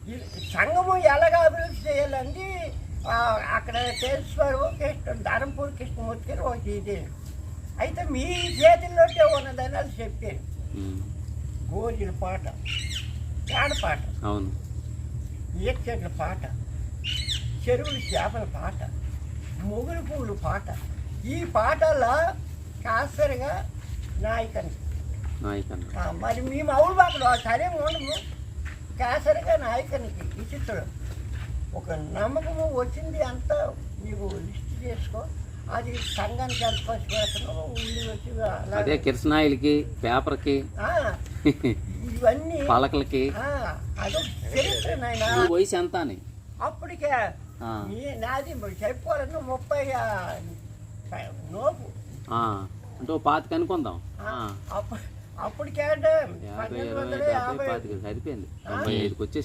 ఈ సంఘము ఎలాగ అభివృద్ధి చేయాలండి. అక్కడ కేశవరావు కృష్ణ ధర్మపూర్ కృష్ణమూర్తి గారు ఒక ఇది అయితే మీ చేతుల్లోనే ఉన్నదని అది చెప్పాను. గోజుల పాట, పేడ పాట, అవును, ఈచెట్ల పాట, చెరువుల చేపల పాట, మొగులు పువ్వుల పాట, ఈ పాటల్లో కాసరిగా నాయకని మరి మేము అవులు బాకలు సరే ఉండము. కాసరిగా నాయకనికి విచిత్రుడు ఒక నమ్మకము వచ్చింది అంతా నీకు లిస్ట్ చేసుకో. అది సంఘానికి ఎంత ఖర్చు పెడుతున్నావు ఉండి వచ్చి అదే కిరసనాయిలకి, పేపర్కి, ఇవన్నీ పలకలకి. అదొక చరిత్ర నాయన. వయసు ఎంత అని అప్పటికే నాది చెప్పుకోవాలన్నా 30 నోపు అంటే 25 అనుకుందాం. అప్పటికే అంటే 50, 20, 30, 40, 45 సరిపోయింది. 95కి వచ్చేసి